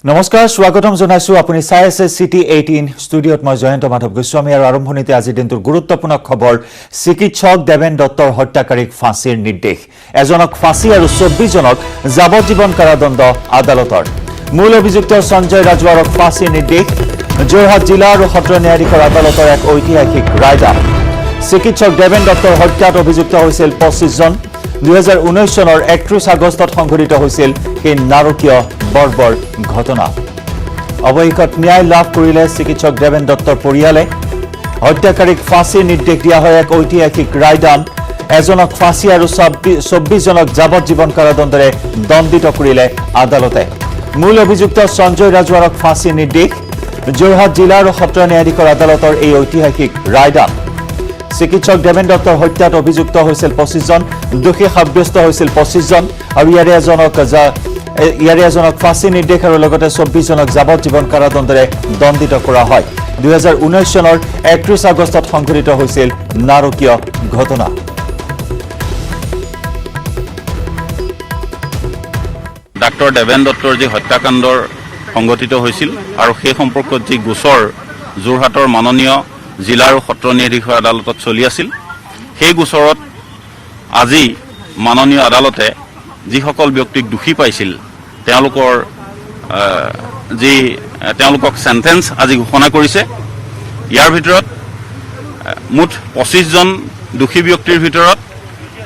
নমস্কাৰ স্বাগতম জনাইছো আপুনি চাই আছে সিটি 18 ষ্টুডিঅত মই জয়ন্ত মাধৱ গোস্বামী আৰু আৰম্ভণিতে আজি দিনটোৰ গুৰুত্বপূৰ্ণ খবৰ চিকিৎসক দেবেন দত্তৰ হত্যাকাৰীক ফাঁসিৰ নিৰ্দেশ এজনক ফাঁসি আৰু 24 জনক যাৱজ্জীৱন কাৰাদণ্ড আদালতৰ মূল অভিযুক্ত সঞ্জয় ৰাজৱাৰক ফাঁসিৰ নিৰ্দেশ যোৰহাট জিলা আৰু সত্ৰ ন্যায়াধীশৰ আদালতৰ এক ঐতিহাসিক ৰায়দান চিকিৎসক দেবেন দত্তৰ হত্যাত অভিযুক্ত হৈছিল 25 জন 2019 চনৰ 31 আগষ্টত সংঘটিত হৈছিল এই নাৰকীয় বৰ্বৰ ঘটনা অৱশেষত ন্যায় লাভ কৰিলে চিকিৎসক দেবেন দত্তৰ পৰিয়ালে হত্যাকাৰীক ফাঁসিৰ নিৰ্দেশ দিয়া হয় এক ঐতিহাসিক ৰায়দান এজনক ফাঁসি আৰু 24 জনক যাৱজ্জীৱন কাৰাদণ্ডৰে দণ্ডিত কৰিলে আদালতে মূল অভিযুক্ত সঞ্জয় ৰাজৱাৰক ফাঁসিৰ নিৰ্দেশ যোৰহাট জিলা আৰু সত্ৰ ন্যায়াধীশৰ আদালতৰ এই ঐতিহাসিক ৰায়দান চিকিৎসক দেবেন দত্তৰ হত্যাত অভিযুক্ত হৈছিল 25 জন দোষী সাব্যস্ত হৈছিল 25 জন আৰু ইয়াৰে এজনক ফাঁসি নিৰ্দেশ আৰু লগতে 24 জনক যাৱজ্জীৱন কাৰাদণ্ডৰে দণ্ডিত কৰা হয় 2019 চনৰ 31 আগষ্টত সংঘটিত হৈছিল নাৰকীয় ঘটনা ডাক্তৰ দেবেন দত্তৰ যি হত্যাকাণ্ডৰ সংঘটিত হৈছিল আৰু সেই সম্পৰ্কত যি গোচৰ যোৰহাটৰ মাননীয় জিলা আৰু সত্ৰ ন্যায়াধীশৰ আদালতত চলি আছিল সেই গোচৰত আজি মাননীয় আদালতে যিসকল ব্যক্তিক দোষী পাইছিল তেওঁলোকক সেন্টেন্স আজি ঘোষণা কৰিছে ইয়াৰ ভিতৰত মুঠ 25 জন দোষী ব্যক্তিৰ ভিতৰত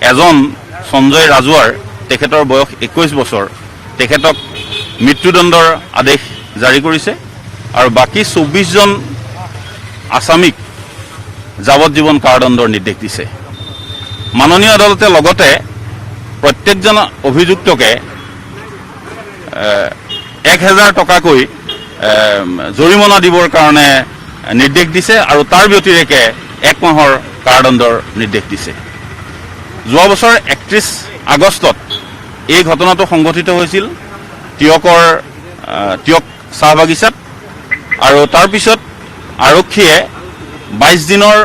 এজন সঞ্জয় ৰাজৱাৰ তেখেতৰ বয়স 21 বছৰ তেখেতক মৃত্যুদণ্ডৰ আদেশ জাৰি কৰিছে আৰু বাকি 24 জন আসামিক যাৱজ্জীৱন কাৰাদণ্ডৰ নিৰ্দেশ দিছে মাননীয় আদালতে লগতে প্ৰত্যেকজন অভিযুক্তকে 1000 টকাকৈ জৰিমনা দিবৰ কাৰণে নিৰ্দেশ দিছে আৰু তাৰ ব্যতিৰেকে 1 মাহৰ কাৰাদণ্ডৰ নিৰ্দেশ দিছে যোৱা বছৰ 31 আগষ্টত এই ঘটনাটো সংঘটিত হৈছিল টিয়ক চাহ বাগিচাত আৰু তাৰ পিছত আৰক্ষীয়ে 22 দিনৰ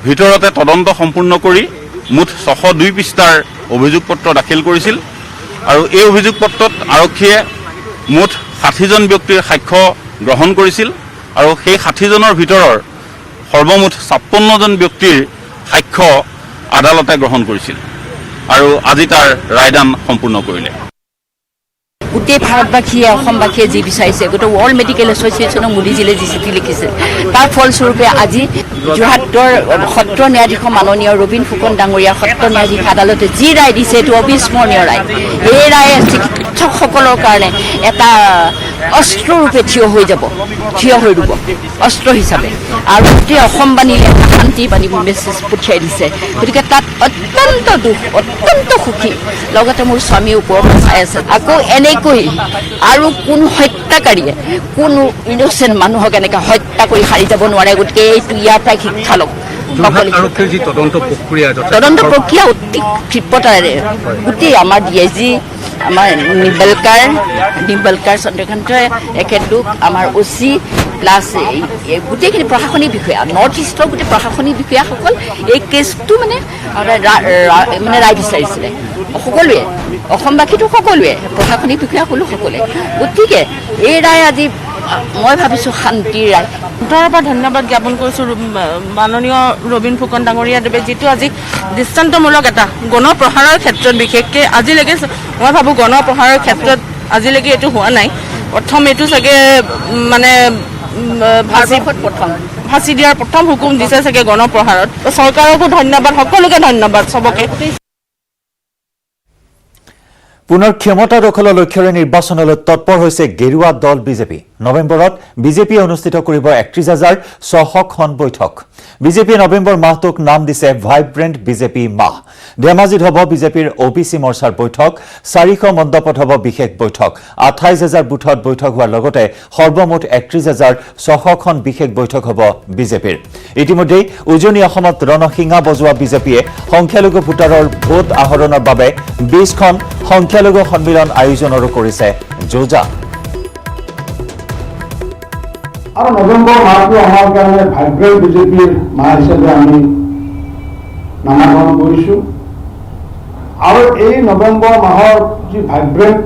ভিতৰতে তদন্ত সম্পূৰ্ণ কৰি মুঠ 602 পৃষ্ঠাৰ অভিযোগ পত্ৰ দাখিল কৰিছিল আৰু এই অভিযোগ পত্ৰত আৰক্ষীয়ে মুঠ 60 জন ব্যক্তিৰ সাক্ষ্য গ্ৰহণ কৰিছিল আৰু সেই 60 জনৰ ভিতৰৰ সৰ্বমুঠ 56 জন ব্যক্তিৰ সাক্ষ্য আদালতে গ্ৰহণ কৰিছিল আৰু আজি তাৰ ৰায়দান সম্পূৰ্ণ কৰিলে গোটেই ভাৰতবাসীয়ে অসমবাসীয়ে যি বিচাৰিছে গোটেই ৱৰ্ল্ড মেডিকেল এছ'চিয়েশ্যনৰ মোদীজীলে যি চিঠি লিখিছে তাৰ ফলস্বৰূপে আজি যোৰহাটৰ সত্ৰ ন্যায়াধীশ মাননীয় ৰবীন ফুকন ডাঙৰীয়া সত্ৰ ন্যায়াধীশ আদালতে যি ৰায় দিছে এইটো অবিস্মৰণীয় ৰায় এই ৰায়ে চিকিৎসকসকলৰ কাৰণে এটা অস্ত্ৰৰূপে থিয় হৈ ৰ'ব অস্ত্ৰ হিচাপে আৰু গোটেই অসমবাণীলে এটা শান্তি বাণী মেছেজ পঠিয়াই দিছে গতিকে তাত অত্যন্ত দুখ অত্যন্ত সুখী লগতে মোৰ স্বামীৰ ওপৰত চাই আছে আকৌ এনেকৈ আৰু কোন হত্যাকাৰীয়ে কোনো ইন'চেণ্ট মানুহক এনেকৈ হত্যা কৰি সাৰি যাব নোৱাৰে গতিকে এইটো ইয়াৰ পৰাই শিক্ষা লওক তদন্ত প্ৰক্ৰিয়া অতি ক্ষিপ্ৰতাৰে গোটেই আমাৰ ডিআইজি আমাৰ নিম্বলকাৰ চন্দ্ৰকান্তই এখেতলোক আমাৰ OC প্লাছ গোটেইখিনি প্ৰশাসনিক বিষয়া নৰ্থ ইষ্টৰ গোটেই প্ৰশাসনিক বিষয়াসকল এই কেছটো মানে ৰায় বিচাৰিছিলে সকলোৱে অসমবাসীটো সকলোৱে প্ৰশাসনিক বিষয়াসকলো সকলোৱে গতিকে এই ৰায় আজি মই ভাবিছোঁ শান্তিৰ ৰায় অন্তৰৰ পৰা ধন্যবাদ জ্ঞাপন কৰিছোঁ মাননীয় ৰবীন ফুকন ডাঙৰীয়া দেৱে যিটো আজি দৃষ্টান্তমূলক এটা গণপ্ৰহাৰৰ ক্ষেত্ৰত বিশেষকৈ আজিলৈকে মই ভাবোঁ গণপ্ৰহাৰৰ ক্ষেত্ৰত আজিলৈকে এইটো হোৱা নাই প্ৰথম এইটো চাগে মানে ফাঁচি দিয়াৰ প্ৰথম হুকুম দিছে চাগে গণপ্ৰহাৰত চৰকাৰকো ধন্যবাদ সকলোকে ধন্যবাদ চবকে পুনৰ ক্ষমতা দখলৰ লক্ষ্যৰে নিৰ্বাচনলৈ তৎপৰ হৈছে গেৰুৱা দল বিজেপি নৱেম্বৰত বিজেপিয়ে অনুষ্ঠিত কৰিব 31,600খন বৈঠক বিজেপিয়ে নৱেম্বৰ মাহটোক নাম দিছে ভাইব্ৰেণ্ট বিজেপি মাহ ধেমাজিত হ'ব বিজেপিৰ OBC মৰ্চাৰ বৈঠক 400 মণ্ডপত হ'ব বিশেষ বৈঠক 28,000 বুথত বৈঠক হোৱাৰ লগতে সৰ্বমুঠ 31,600খন বিশেষ বৈঠক হ'ব বিজেপিৰ ইতিমধ্যে উজনি অসমত ৰণসিঙা বজোৱা বিজেপিয়ে সংখ্যালঘু ভোটাৰৰ ভোট আহৰণৰ বাবে 20খন সংখ্যালঘু সন্মিলন আয়োজনৰো কৰিছে যোজা আৰু নৱেম্বৰ মাহটো আমাৰ কাৰণে ভাইব্ৰেণ্ট বিজেপিৰ মাহ হিচাপে আমি নামকৰণ কৰিছোঁ আৰু এই নৱেম্বৰ মাহৰ যি ভাইব্ৰেণ্ট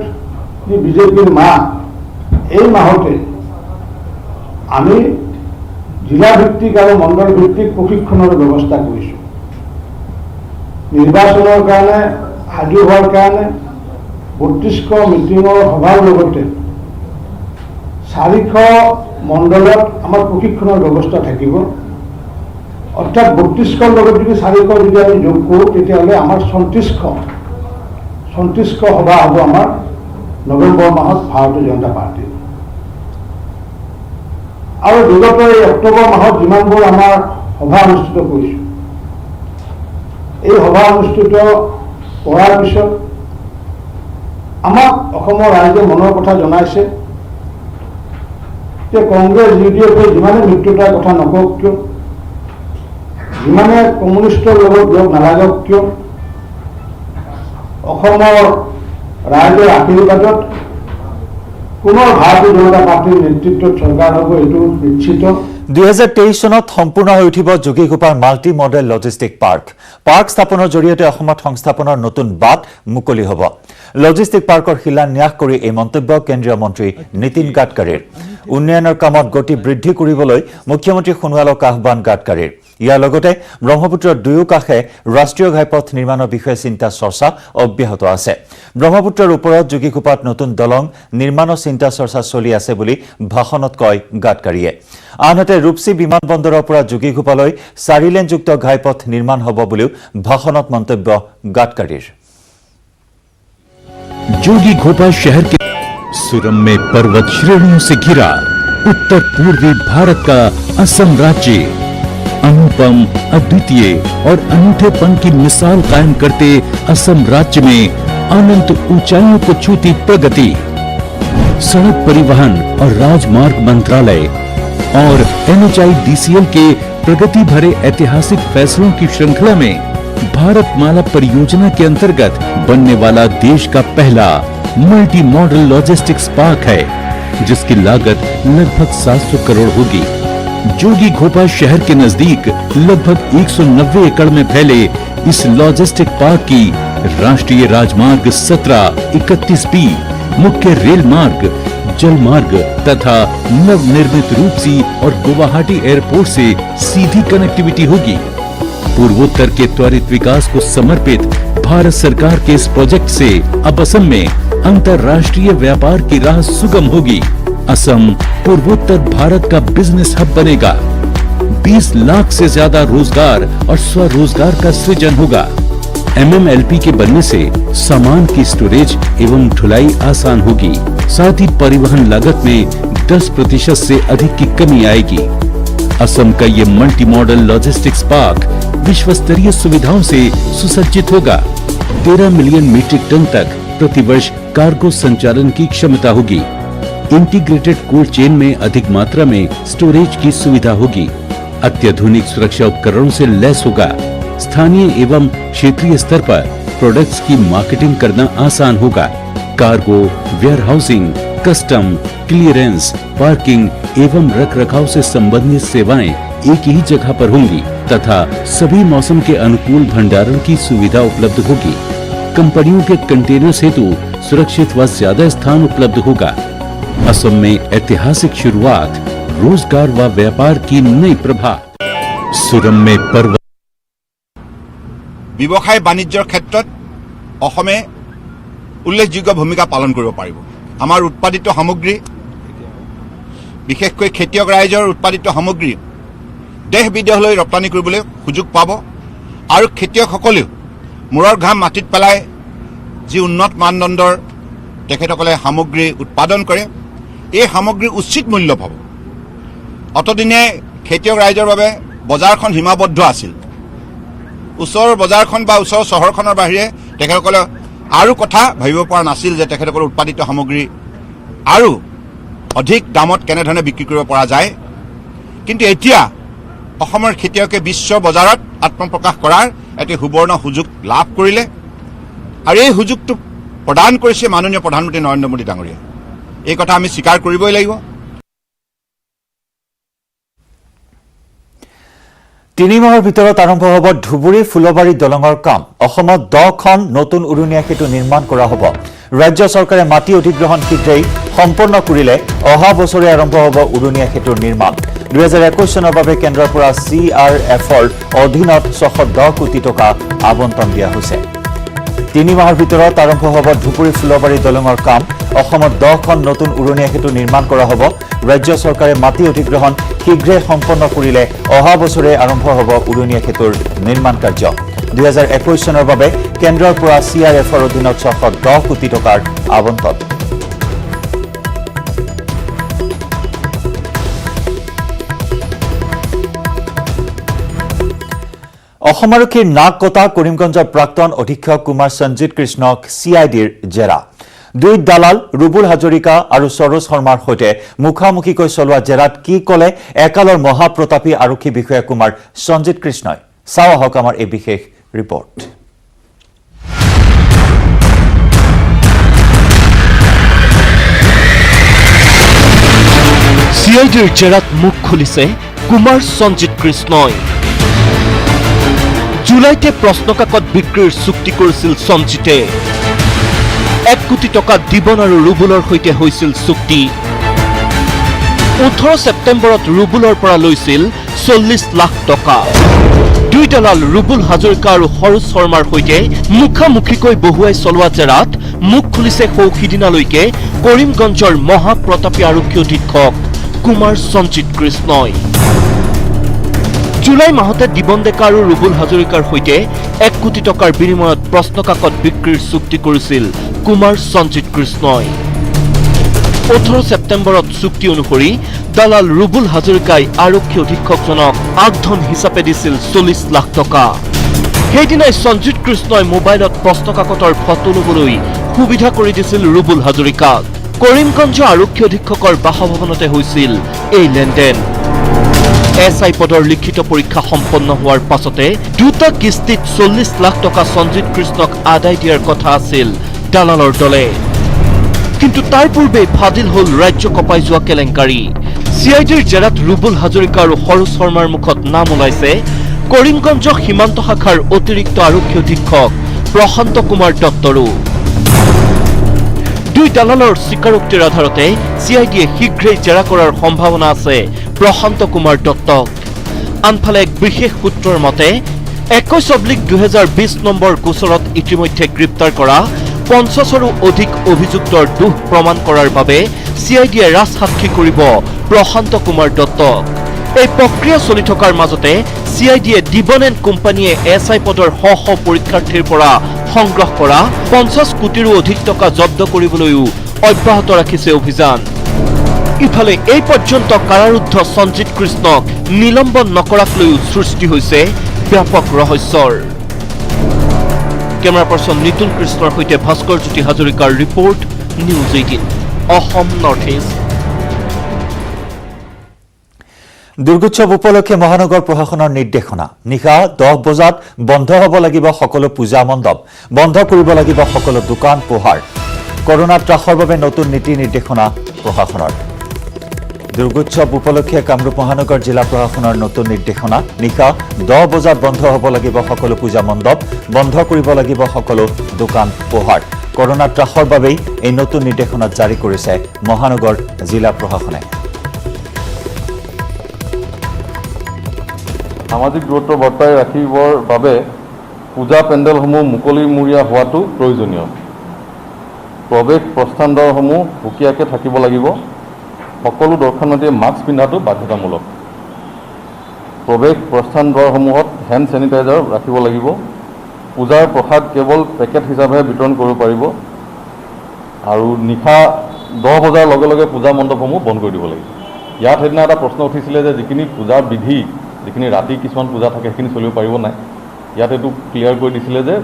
যি বিজেপিৰ মাহ এই মাহতে আমি জিলা ভিত্তিক আৰু মণ্ডল ভিত্তিক প্ৰশিক্ষণৰ ব্যৱস্থা কৰিছোঁ। নিৰ্বাচনৰ কাৰণে সাজু হোৱাৰ কাৰণে 32শ মিটিঙৰ সভাৰ লগতে 400 মণ্ডলত আমাৰ প্ৰশিক্ষণৰ ব্যৱস্থা থাকিব। অৰ্থাৎ 32ৰ লগত যদি 400 যদি আমি যোগ কৰোঁ তেতিয়াহ'লে আমাৰ 34শ সভা হ'ব আমাৰ নৱেম্বৰ মাহত ভাৰতীয় জনতা পাৰ্টি। আৰু বিগত এই অক্টোবৰ মাহত যিমানবোৰ আমাৰ সভা অনুষ্ঠিত কৰিছোঁ, এই সভা অনুষ্ঠিত কৰাৰ পিছত আমাক অসমৰ ৰাইজে মনৰ কথা জনাইছে যে কংগ্ৰেছ UDF যিমানে মিত্ৰতাৰ কথা নকওক কিয়, যিমানে কমিউনিষ্টৰ লগত লগ নালাগক কিয়, অসমৰ ৰাইজৰ আশীৰ্বাদত পুনৰ ভাৰতীয় জনতা পাৰ্টিৰ নেতৃত্বত চৰকাৰ হ'ব, এইটো নিশ্চিত। 2023 চনত সম্পূৰ্ণ হৈ উঠিব যোগীঘোপাৰ মাল্টি মডেল লজিষ্টিক পাৰ্ক স্থাপনৰ জৰিয়তে অসমত সংস্থাপনৰ নতুন বাট মুকলি হ'ব। লজিষ্টিক পাৰ্কৰ শিলান্যাস কৰি এই মন্তব্য কেন্দ্ৰীয় মন্ত্ৰী নীতিন গাডকাৰীৰ। উন্নয়নৰ কামত গতি বৃদ্ধি কৰিবলৈ মুখ্যমন্ত্ৰী সোণোৱালক আহ্বান গাডকাৰীৰ। ইয়াৰ লগতে ব্ৰহ্মপুত্ৰৰ দুয়ো কাষে ৰাষ্ট্ৰীয় ঘাইপথ নিৰ্মাণৰ বিষয়ে চিন্তা চৰ্চা অব্যাহত আছে। ব্ৰহ্মপুত্ৰৰ ওপৰত যোগীঘোপাত নতুন দলং নিৰ্মাণৰ চিন্তা চৰ্চা চলি আছে বুলি ভাষণত কয় গাডকাৰীয়ে। আনহাতে ৰূপসী বিমানবন্দৰৰ পৰা যোগীঘোপালৈ 4 লেনযুক্ত ঘাইপথ নিৰ্মাণ হ'ব বুলিও ভাষণত মন্তব্য গাডকাৰীৰ। जोगीघोपा शहर के सुरम में पर्वत श्रेणियों से घिरा उत्तर पूर्वी भारत का असम राज्य अनुपम, अद्वितीय और अनूठेपन की मिसाल कायम करते असम राज्य में अनंत ऊंचाइयों को छूती प्रगति। सड़क परिवहन और राजमार्ग मंत्रालय और NHIDCL के प्रगति भरे ऐतिहासिक फैसलों की श्रृंखला में भारतमाला परियोजना के अंतर्गत बनने वाला देश का पहला मल्टी मॉडल लॉजिस्टिक्स पार्क है, जिसकी लागत लगभग 700 करोड़ होगी। जोगीघोपा शहर के नजदीक लगभग 190 एकड़ में फैले इस लॉजिस्टिक पार्क की राष्ट्रीय राजमार्ग 17, 31B, मुख्य रेल मार्ग, जल मार्ग तथा नवनिर्मित रूपसी और गुवाहाटी एयरपोर्ट से सीधी कनेक्टिविटी होगी। पूर्वोत्तर के त्वरित विकास को समर्पित भारत सरकार के इस प्रोजेक्ट से अब असम में अंतर्राष्ट्रीय व्यापार की राह सुगम होगी। असम पूर्वोत्तर भारत का बिजनेस हब बनेगा। 20 लाख से ज्यादा रोजगार और स्वरोजगार का सृजन होगा। MMLP के बनने से सामान की स्टोरेज एवं ढुलाई आसान होगी। साथ ही परिवहन लागत में 10% से अधिक की कमी आएगी। असम का ये मल्टी मॉडल लॉजिस्टिक्स पार्क विश्व स्तरीय सुविधाओं से सुसज्जित होगा। 13 मिलियन मीट्रिक टन तक प्रतिवर्ष कार्गो संचालन की क्षमता होगी। इंटीग्रेटेड कोल्ड चेन में अधिक मात्रा में स्टोरेज की सुविधा होगी। अत्याधुनिक सुरक्षा उपकरणों से लैस होगा। स्थानीय एवं क्षेत्रीय स्तर पर प्रोडक्ट्स की मार्केटिंग करना आसान होगा। Cargo, warehousing, custom, clearance, parking एवं रखरखाव से संबंधित सेवाएं एक ही जगह पर होंगी तथा सभी मौसम के अनुकूल भंडारण की सुविधा उपलब्ध होगी। कंपनियों के कंटेनर्स हेतु सुरक्षित व ज्यादा स्थान उपलब्ध होगा। असम में ऐतिहासिक शुरुआत, रोजगार व व्यापार की नई प्रभात। सुरम में पर्वत ব্যৱসায় বাণিজ্যৰ ক্ষেত্ৰত অসমে উল্লেখযোগ্য ভূমিকা পালন কৰিব পাৰিব। আমাৰ উৎপাদিত সামগ্ৰী, বিশেষকৈ খেতিয়ক ৰাইজৰ উৎপাদিত সামগ্ৰী দেশ বিদেশলৈ ৰপ্তানি কৰিবলৈ সুযোগ পাব আৰু খেতিয়কসকলেও মূৰৰ ঘাম মাটিত পেলাই যি উন্নত মানদণ্ডৰ তেখেতসকলে সামগ্ৰী উৎপাদন কৰে, এই সামগ্ৰীৰ উচিত মূল্য পাব। অতদিনে খেতিয়ক ৰাইজৰ বাবে বজাৰখন সীমাবদ্ধ আছিল। ওচৰৰ বজাৰখন বা ওচৰৰ চহৰখনৰ বাহিৰে তেখেতসকলে আৰু কথা ভাবিব পৰা নাছিল যে তেখেতসকলৰ উৎপাদিত সামগ্ৰী আৰু অধিক দামত কেনেধৰণে বিক্ৰী কৰিব পৰা যায়। কিন্তু এতিয়া অসমৰ খেতিয়কে বিশ্ব বজাৰত আত্মপ্ৰকাশ কৰাৰ এটি সুবৰ্ণ সুযোগ লাভ কৰিলে আৰু এই সুযোগটো প্ৰদান কৰিছে মাননীয় প্ৰধানমন্ত্ৰী নৰেন্দ্ৰ মোদী ডাঙৰীয়া। এই কথা আমি স্বীকাৰ কৰিবই লাগিব। 3 মাহৰ ভিতৰত আৰম্ভ হ'ব ধুবুৰী ফুলবাৰী দলঙৰ কাম। অসমত 10খন নতুন উৰণীয়া সেতু নিৰ্মাণ কৰা হ'ব। ৰাজ্য চৰকাৰে মাটি অধিগ্ৰহণ শীঘ্ৰেই সম্পন্ন কৰিলে অহা বছৰে আৰম্ভ হ'ব উৰণীয়া সেতুৰ নিৰ্মাণ 2021 চনৰ বাবে কেন্দ্ৰৰ পৰা CRFৰ অধীনত 610 কোটি টকা আবণ্টন দিয়া হৈছে 3 মাহৰ ভিতৰত আৰম্ভ হ'ব ধুপুৰী ফুলবাৰী দলঙৰ কাম অসমত 10খন নতুন উৰণীয়া সেতু নিৰ্মাণ কৰা হ'ব ৰাজ্য চৰকাৰে মাটি অধিগ্ৰহণ শীঘ্ৰেই সম্পন্ন কৰিলে অহা বছৰে আৰম্ভ হ'ব উৰণীয়া সেতুৰ নিৰ্মাণ কাৰ্য 2021 চনৰ বাবে কেন্দ্ৰৰ পৰা CRFৰ অধীনত 610 কোটি টকাৰ আবণ্টন অসম আৰক্ষীৰ নাক কটা কৰিমগঞ্জৰ প্ৰাক্তন অধীক্ষক কুমাৰ সঞ্জিত কৃষ্ণক CIDৰ জেৰা দুই দালাল ৰুবুল হাজৰিকা আৰু সৰোজ শৰ্মাৰ সৈতে মুখামুখিকৈ চলোৱা জেৰাত কি ক'লে একালৰ মহাপ্ৰতাপী আৰক্ষী বিষয়া কুমাৰ সঞ্জিত কৃষ্ণই চাওঁ আহক আমাৰ এই বিশেষ ৰিপৰ্ট CIDৰ জেৰাত মুখ খুলিছে কুমাৰ সঞ্জিত কৃষ্ণই জুলাইতে প্ৰশ্নকাকত বিক্ৰীৰ চুক্তি কৰিছিল সঞ্জিতে 1 কোটি টকা দিবন আৰু ৰুবুলৰ সৈতে হৈছিল চুক্তি 18 ছেপ্টেম্বৰত ৰুবুলৰ পৰা লৈছিল 40 লাখ টকা দুই দালাল ৰুবুল হাজৰিকা আৰু সৰোজ শৰ্মাৰ সৈতে মুখামুখিকৈ বহুৱাই চলোৱা জেৰাত মুখ খুলিছে সৌখিদিনালৈকে কৰিমগঞ্জৰ মহাপ্ৰতাপী আৰক্ষী অধীক্ষক কুমাৰ সঞ্জিত কৃষ্ণই জুলাই মাহতে দিবন ডেকা আৰু ৰুবুল হাজৰিকাৰ সৈতে 1 কোটি টকাৰ বিনিময়ত প্ৰশ্নকাকত বিক্ৰীৰ চুক্তি কৰিছিল কুমাৰ সঞ্জিত কৃষ্ণই 18 ছেপ্টেম্বৰত চুক্তি অনুসৰি দালাল ৰুবুল হাজৰিকাই আৰক্ষী অধীক্ষকজনক আগধন হিচাপে দিছিল 40 লাখ টকা সেইদিনাই সঞ্জিত কৃষ্ণই মোবাইলত প্ৰশ্নকাকতৰ ফটো ল'বলৈ সুবিধা কৰি দিছিল ৰুবুল হাজৰিকাক কৰিমগঞ্জ আৰক্ষী অধীক্ষকৰ বাসভৱনতে হৈছিল এই লেনদেন SI পদৰ লিখিত পৰীক্ষা সম্পন্ন হোৱাৰ পাছতে দুটা কিস্তিত 40 লাখ টকা সঞ্জিত কৃষ্ণক আদায় দিয়াৰ কথা আছিল দালালৰ দলে কিন্তু তাৰ পূৰ্বে ফাদিল হল ৰাজ্য কপাই যোৱা কেলেংকাৰী CIDৰ জেৰাত ৰুবুল হাজৰিকা আৰু সৰোজ শৰ্মাৰ মুখত নাম ওলাইছে কৰিমগঞ্জ সীমান্ত শাখাৰ অতিৰিক্ত আৰক্ষী অধীক্ষক প্ৰশান্ত কুমাৰ দত্তৰো দুই দালালৰ স্বীকাৰোক্তিৰ আধাৰতে CIDয়ে শীঘ্ৰেই জেৰা কৰাৰ সম্ভাৱনা আছে প্ৰশান্ত কুমাৰ দত্তক আনফালে এক বিশেষ সূত্ৰৰ মতে 21/2020 নম্বৰ গোচৰত ইতিমধ্যে গ্ৰেপ্তাৰ কৰা 50ৰো অধিক অভিযুক্তৰ দোষ প্ৰমাণ কৰাৰ বাবে CIDয়ে ৰাজসাক্ষী কৰিব প্ৰশান্ত কুমাৰ দত্তক এই প্ৰক্ৰিয়া চলি থকাৰ মাজতে CIDয়ে দিবন এণ্ড কোম্পানীয়ে SI পদৰ শ পৰীক্ষাৰ্থীৰ পৰা সংগ্ৰহ কৰা 50 কোটিৰো অধিক টকা জব্দ কৰিবলৈও অব্যাহত ৰাখিছে অভিযান ইফালে এই পৰ্যন্ত কাৰাৰুদ্ধ সঞ্জিত কৃষ্ণক নিলম্বন নকৰাক লৈও সৃষ্টি হৈছে ব্যাপক ৰহস্যৰ কেমেৰা পাৰ্চন নিতুল কৃষ্ণৰ সৈতে ভাস্কৰ জ্যোতি হাজৰিকাৰ report news 18 Assam north east Durgotsav উপলক্ষে মহানগৰ প্ৰশাসনৰ নিৰ্দেশনা নিশা 10 বজাত বন্ধ হ'ব লাগিব সকলো পূজা মণ্ডপ বন্ধ কৰিব লাগিব সকলো দোকান পোহাৰ কৰোনা ত্ৰাসৰ বাবে নতুন নীতি নিৰ্দেশনা প্ৰশাসনৰ দুৰ্গোৎসৱ উপলক্ষে কামৰূপ মহানগৰ জিলা প্ৰশাসনৰ নতুন নিৰ্দেশনা নিশা 10 বজাত বন্ধ হ'ব লাগিব সকলো পূজা মণ্ডপ বন্ধ কৰিব লাগিব সকলো দোকান পোহাৰ কৰোনা ত্ৰাসৰ বাবে এই নতুন নিৰ্দেশনা জাৰি কৰিছে মহানগৰ জিলা প্ৰশাসনে সামাজিক দূৰত্ব বৰ্তাই ৰাখিবৰ বাবে পূজা পেণ্ডেলসমূহ মুকলিমূৰীয়া হোৱাটো প্ৰয়োজনীয় প্ৰৱেশ প্ৰস্থান দ্বাৰসমূহ সুকীয়াকৈ থাকিব লাগিব সকলো দৰ্শনাৰ্থীয়ে মাস্ক পিন্ধাটো বাধ্যতামূলক প্ৰৱেশ প্ৰস্থান দ্বাৰসমূহত হেণ্ড চেনিটাইজাৰ ৰাখিব লাগিব পূজাৰ প্ৰসাদ কেৱল পেকেট হিচাপে বিতৰণ কৰিব পাৰিব আৰু নিশা 10 বজাৰ লগে লগে পূজা মণ্ডপসমূহ বন্ধ কৰি দিব লাগিব ইয়াত সেইদিনা এটা প্ৰশ্ন উঠিছিলে যে যিখিনি পূজাৰ বিধি যিখিনি ৰাতি কিছুমান পূজা থাকে সেইখিনি চলিব পাৰিব নাই ইয়াত এইটো ক্লিয়াৰ কৰি দিছিলে যে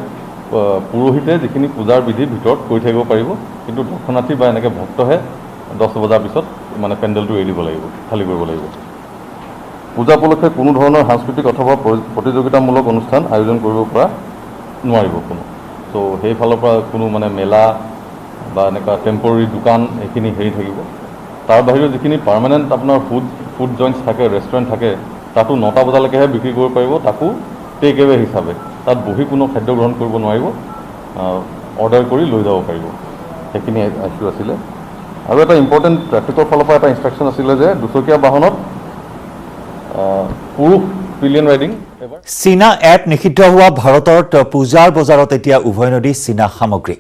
পুৰোহিতে যিখিনি পূজাৰ বিধিৰ ভিতৰত কৰি থাকিব পাৰিব কিন্তু দৰ্শনাৰ্থী বা এনেকৈ ভক্তহে 10 বজাৰ পিছত মানে পেণ্ডেলটো এৰি দিব লাগিব খালী কৰিব লাগিব পূজা উপলক্ষে কোনো ধৰণৰ সাংস্কৃতিক অথবা প্ৰতিযোগিতামূলক অনুষ্ঠান আয়োজন কৰিব পৰা নোৱাৰিব কোনো তো সেইফালৰ পৰা কোনো মানে মেলা বা এনেকুৱা টেম্পৰৰী দোকান এইখিনি হেৰি থাকিব তাৰ বাহিৰেও যিখিনি পাৰ্মানেণ্ট আপোনাৰ ফুড জইণ্টছ থাকে ৰেষ্টুৰেণ্ট থাকে তাতো 9টা বজালৈকেহে বিক্ৰী কৰিব পাৰিব তাকো টেক এৱে হিচাপে তাত বহি কোনো খাদ্য গ্ৰহণ কৰিব নোৱাৰিব অৰ্ডাৰ কৰি লৈ যাব পাৰিব সেইখিনি ইছ্যু আছিলে আৰু এটা ইম্পৰ্টেণ্ট ট্ৰেফিকৰ ফালৰ পৰা এটা ইনষ্ট্ৰাকশ্যন আছিলে যে দুচকীয়া বাহনত পুৰুষ পিলিয়ন ৰাইডিং চীনা এপ নিষিদ্ধ হোৱা ভাৰতৰ পূজাৰ বজাৰত এতিয়া উভৈনদী চীনা সামগ্ৰী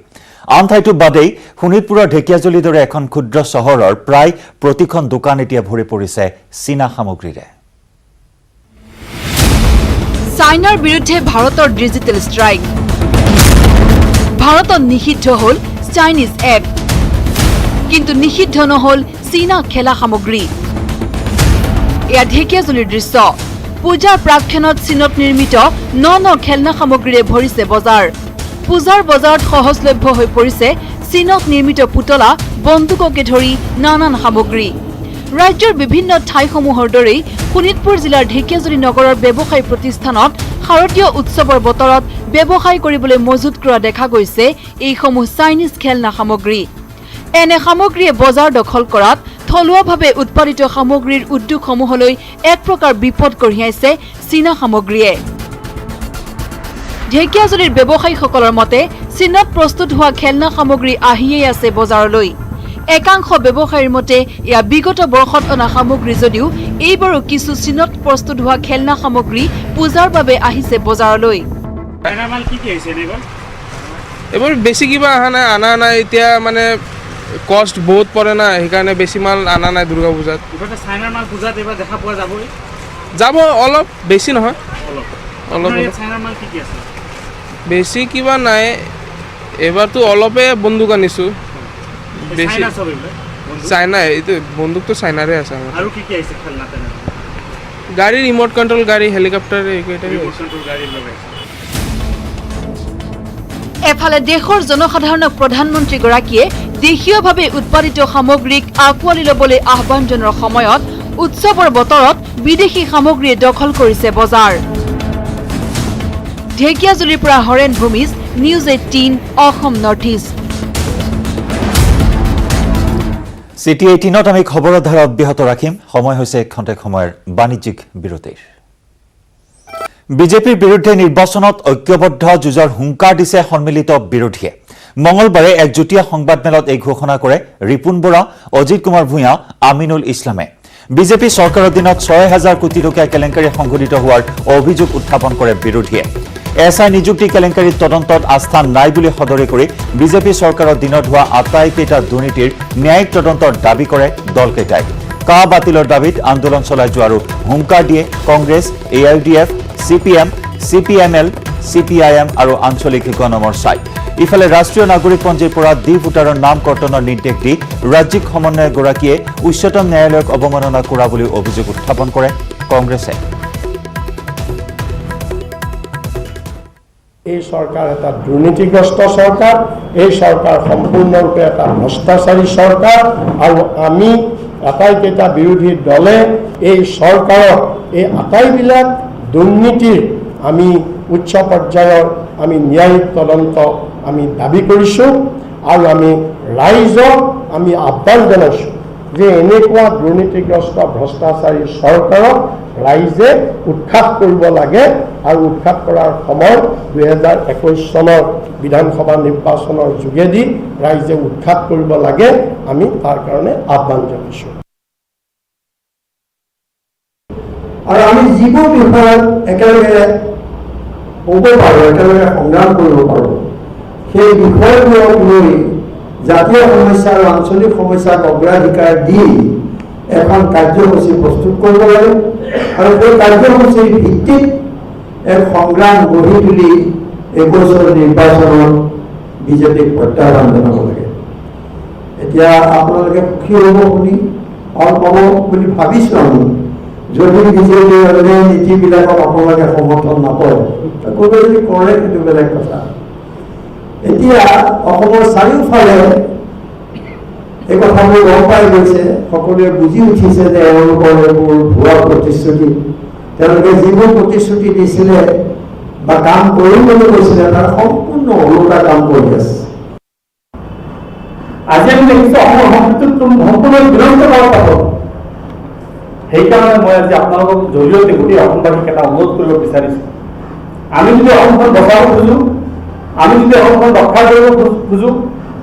আন ঠাইটো বাদেই শোণিতপুৰৰ ঢেকিয়াজুলিৰ দৰে এখন ক্ষুদ্ৰ চহৰৰ প্ৰায় প্ৰতিখন দোকান এতিয়া ভৰি পৰিছে চীনা সামগ্ৰীৰে চাইনাৰ বিৰুদ্ধে ভাৰতৰ ডিজিটেল ষ্ট্ৰাইক ভাৰতত নিষিদ্ধ হ'ল চাইনিজ এপ কিন্তু নিষিদ্ধ নহ'ল চীনা খেলা সামগ্ৰী এয়া ঢেকিয়াজুলিৰ দৃশ্য পূজাৰ প্ৰাক্ষণত চীনত নিৰ্মিত ন খেলনা সামগ্ৰীৰে ভৰিছে বজাৰ পূজাৰ বজাৰত সহজলভ্য হৈ পৰিছে চীনত নিৰ্মিত পুতলা বন্দুককে ধৰি নানান সামগ্ৰী ৰাজ্যৰ বিভিন্ন ঠাইসমূহৰ দৰেই শোণিতপুৰ জিলাৰ ঢেকিয়াজুলি নগৰৰ ব্যৱসায়ী প্ৰতিষ্ঠানত শাৰদীয় উৎসৱৰ বতৰত ব্যৱসায় কৰিবলৈ মজুত কৰা দেখা গৈছে এইসমূহ চাইনিজ খেলনা সামগ্ৰী এনে সামগ্ৰীয়ে বজাৰ দখল কৰাত থলুৱাভাৱে উৎপাদিত সামগ্ৰীৰ উদ্যোগসমূহলৈ এক প্ৰকাৰ বিপদ কঢ়িয়াইছে চীনা সামগ্ৰীয়ে ঢেকিয়াজুলিৰ ব্যৱসায়ীসকলৰ মতে চীনত প্ৰস্তুত হোৱা খেলনা সামগ্ৰী আহিয়েই আছে বজাৰলৈ একাংশ ব্যৱসায়ীৰ মতে এয়া বিগত বৰ্ষত অনা সামগ্ৰী যদিও এইবাৰো কিছু চীনত প্ৰস্তুত হোৱা খেলনা সামগ্ৰী পূজাৰ বাবে আহিছে বজাৰলৈ এবাৰ বেছি কিবা অনা নাই এতিয়া মানে কষ্ট বহুত পৰে না সেইকাৰণে বেছি মাল অনা নাই দুৰ্গা পূজাত চাইনাৰ মাল পূজাত এবাৰ দেখা পোৱা যাবই যাব অলপ বেছি নহয় অলপ চাইনাৰ মাল কি আছে বেছি কিবা নাই এবাৰতো অলপে বন্দুক আনিছোঁ বেছি চাইনা এইটো বন্দুকটো চাইনাৰে আছে আৰু কি আহিছে খেলনা গাড়ী ৰিম'ট কণ্ট্ৰল গাড়ী হেলিকপ্টাৰ এইকেইটাই এফালে দেশৰ জনসাধাৰণক প্ৰধানমন্ত্ৰীগৰাকীয়ে দেশীয়ভাৱে উৎপাদিত সামগ্ৰীক আঁকোৱালি ল'বলৈ আহ্বান জনোৱাৰ সময়ত উৎসৱৰ বতৰত বিদেশী সামগ্ৰীয়ে দখল কৰিছে বজাৰ ঢেকিয়াজুলিৰ পৰা Haren Bhumij news 18 Assam north east চিটি 18ত আমি খবৰৰ ধাৰা অব্যাহত ৰাখিম সময় হৈছে খন্তেক সময়ৰ বাণিজ্যিক বিৰতিৰ বিজেপিৰ বিৰুদ্ধে নিৰ্বাচনত ঐক্যবদ্ধ যুঁজৰ হুংকাৰ দিছে সন্মিলিত বিৰোধীয়ে মঙলবাৰে এক যুটীয়া সংবাদমেলত এই ঘোষণা কৰে ৰিপুন বৰা অজিত কুমাৰ ভূঞা আমিনুল ইছলামে বিজেপি চৰকাৰৰ দিনত ৬,০০০ কোটি টকীয়া কেলেংকাৰী সংঘটিত হোৱাৰ অভিযোগ উত্থাপন কৰে বিৰোধীয়ে এছআই নিযুক্তি কেলেংকাৰীৰ তদন্তত আস্থা নাই বুলি সদৰি কৰি বিজেপি চৰকাৰৰ দিনত হোৱা আটাইকেইটা দুৰ্নীতিৰ ন্যায়িক তদন্তৰ দাবী কৰে দলকেইটাই কা বাতিলৰ দাবীত আন্দোলন চলাই যোৱাৰো হুংকাৰ দিয়ে Congress AIDF CPM, CPML, CPIM আৰু আঞ্চলিক গণ মৰ্চাই ইফালে ৰাষ্ট্ৰীয় নাগৰিকপঞ্জীৰ পৰা ডি ভোটাৰৰ নাম কৰ্তনৰ নিৰ্দেশ দি ৰাজ্যিক সমন্বয়গৰাকীয়ে উচ্চতম ন্যায়ালয়ক অৱমাননা কৰা বুলি অভিযোগ উত্থাপন কৰে কংগ্ৰেছে এই চৰকাৰ এটা দুৰ্নীতিগ্ৰস্ত চৰকাৰ এই চৰকাৰ সম্পূৰ্ণৰূপে এটা ভ্ৰষ্টাচাৰী চৰকাৰ আৰু আমি আটাইকেইটা বিৰোধী দলে এই চৰকাৰৰ এই আটাইবিলাক দুৰ্নীতিৰ আমি উচ্চ পৰ্যায়ৰ আমি ন্যায়িক তদন্ত আমি দাবী কৰিছোঁ আৰু আমি ৰাইজক আমি আহ্বান জনাইছোঁ যে এনেকুৱা দুৰ্নীতিগ্ৰস্ত ভ্ৰষ্টাচাৰী চৰকাৰক ৰাইজে উৎখাত কৰিব লাগে আৰু উৎখাত কৰাৰ সময় 2021 চনৰ বিধানসভা নিৰ্বাচনৰ যোগেদি ৰাইজে উৎখাত কৰিব লাগে আমি তাৰ কাৰণে আহ্বান জনাইছোঁ আৰু আমি যিবোৰ বিষয়ত একেলগে ক'ব পাৰোঁ একেলগে সংগ্ৰাম কৰিব পাৰোঁ সেই বিষয়বোৰক লৈ জাতীয় সমস্যা আৰু আঞ্চলিক সমস্যাক অগ্ৰাধিকাৰ দি এখন কাৰ্যসূচী প্ৰস্তুত কৰিব লাগে আৰু সেই কাৰ্যসূচীৰ ভিত্তিত এক সংগ্ৰাম গঢ়ি তুলি 21 নিৰ্বাচনত বিজেপিক প্ৰত্যাহ্বান জনাব লাগে এতিয়া আপোনালোকে সুখী হ'ব শুনি অল্প হ'ব বুলি ভাবিছোঁ আমি যদি বিজেপিৰ অন্য নীতিবিলাকক আপোনালোকে সমৰ্থন নকৰে কোনোবাই যদি কৰে সেইটো বেলেগ কথা এতিয়া অসমৰ চাৰিওফালে এই কথাবোৰ গম পাই গৈছে সকলোৱে বুজি উঠিছে যে এওঁলোকৰ এইবোৰ ভুৱা প্ৰতিশ্ৰুতি তেওঁলোকে যিবোৰ প্ৰতিশ্ৰুতি দিছিলে বা কাম কৰিম বুলি কৈছিলে তাৰ সম্পূৰ্ণ ওলোটা কাম কৰি আছে আজি আমি দেখিছোঁ অসমৰ সংস্কৃতিটো সম্পূৰ্ণ বিলম্ব কৰাৰ পাছত সেইকাৰণে মই আজি আপোনালোকক জৰিয়তে গোটেই অসমবাসীক এটা অনুৰোধ কৰিব বিচাৰিছোঁ আমি যদি অসমখন বচাব খোজোঁ আমি যদি অসমখন ৰক্ষা কৰিব খোজোঁ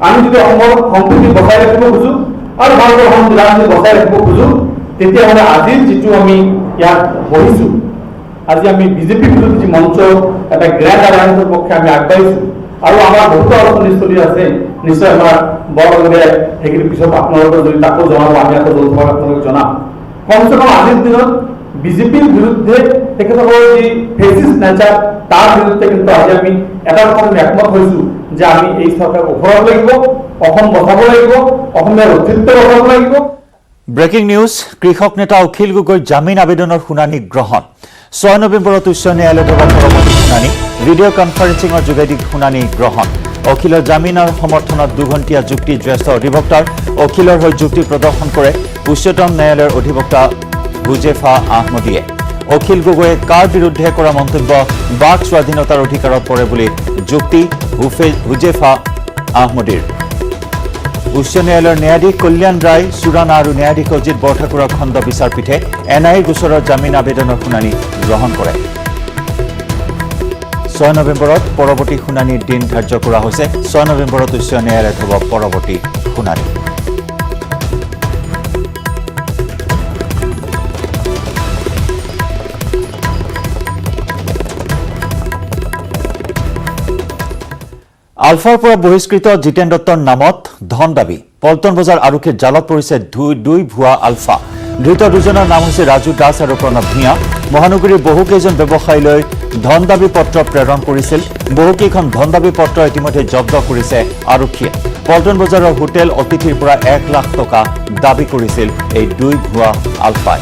আমি যদি অসমৰ সম্প্ৰীতি বচাই ৰাখিব খোজো আৰু ভাৰতৰ ৰাজনীতি বচাই ৰাখিব খোজো তেতিয়াহ'লে আজিৰ যিটো আমি ইয়াত বহিছোঁ, আজি আমি বিজেপি বিৰোধী যি মঞ্চ এটা গ্ৰেণ্ড এলায়েন্সৰ পক্ষে আমি আগবাঢ়িছোঁ আৰু আমাৰ বহুতো আলোচনীস্থলী আছে, নিশ্চয় আমাৰ বৰ লগে সেইখিনি পিছত আপোনালোকৰ যদি তাকো জনাব, আমি আকৌ যৌথভাৱে আপোনালোকক জনাম। কমচে কম আজিৰ দিনত বিজেপিৰ বিৰুদ্ধে তেখেতসকলৰ যি ফেচিষ্ট নেচাৰ তাৰ বিৰুদ্ধে কিন্তু আজি আমি এটা কথা একমত হৈছোঁ যে আমি এই চৰকাৰক ওপৰাব লাগিব, অসম বচাব লাগিব, অসমীয়াৰ অস্তিত্ব বচাব লাগিব। ব্ৰেকিং নিউজ, কৃষক নেতা অখিল গগৈৰ জামিন আবেদনৰ শুনানি গ্ৰহণ। 6 নৱেম্বৰত উচ্চ ন্যায়ালয়ত হ'ব পৰৱৰ্তী শুনানি। ভিডিঅ' কনফাৰেন্সিঙৰ যোগেদি শুনানি গ্ৰহণ। অখিলৰ জামিনৰ সমৰ্থনত 2 ঘণ্টীয়া যুক্তি জ্যেষ্ঠ অধিবক্তাৰ। অখিলৰ হৈ যুক্তি প্ৰদৰ্শন কৰে উচ্চতম ন্যায়ালয়ৰ অধিবক্তা হুজেফা আহমদীয়ে। অখিল গগৈয়ে কাৰ বিৰুদ্ধে কৰা মন্তব্য বাক স্বাধীনতাৰ অধিকাৰত পৰে বুলি যুক্তি হুজেফা আহমদীৰ। উচ্চ ন্যায়ালয়ৰ ন্যায়াধীশ কল্যাণ ৰায় চুৰানা আৰু ন্যায়াধীশ অজিত বৰঠাকুৰৰ খণ্ড বিচাৰপীঠে NIA গোচৰৰ জামিন আবেদনৰ শুনানি গ্ৰহণ কৰে। 6 নৱেম্বৰত পৰৱৰ্তী শুনানিৰ দিন ধাৰ্য কৰা হৈছে। 6 নৱেম্বৰত উচ্চ ন্যায়ালয়ত হ'ব পৰৱৰ্তী শুনানি। আলফাৰ পৰা বহিষ্কৃত জিতেন দত্তৰ নামত ধন দাবী। পল্টন বজাৰ আৰক্ষীৰ জালত পৰিছে দুই ভুৱা আলফা। ধৃত দুজনৰ নাম হৈছে ৰাজু দাস আৰু প্ৰণৱ ভূঞা। মহানগৰীৰ বহুকেইজন ব্যৱসায়ীলৈ ধন দাবী পত্ৰ প্ৰেৰণ কৰিছিল। বহুকেইখন ধন দাবী পত্ৰ ইতিমধ্যে জব্দ কৰিছে আৰক্ষীয়ে। পল্টন বজাৰৰ হোটেল অতিথিৰ পৰা 1 লাখ টকা দাবী কৰিছিল এই 2 ভুৱা আলফাই।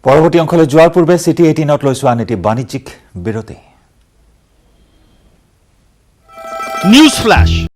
পৰৱৰ্তী অংশলৈ যোৱাৰ পূৰ্বে চিটি 18ত লৈছো আন এটি বাণিজ্যিক বিৰতি। News flush.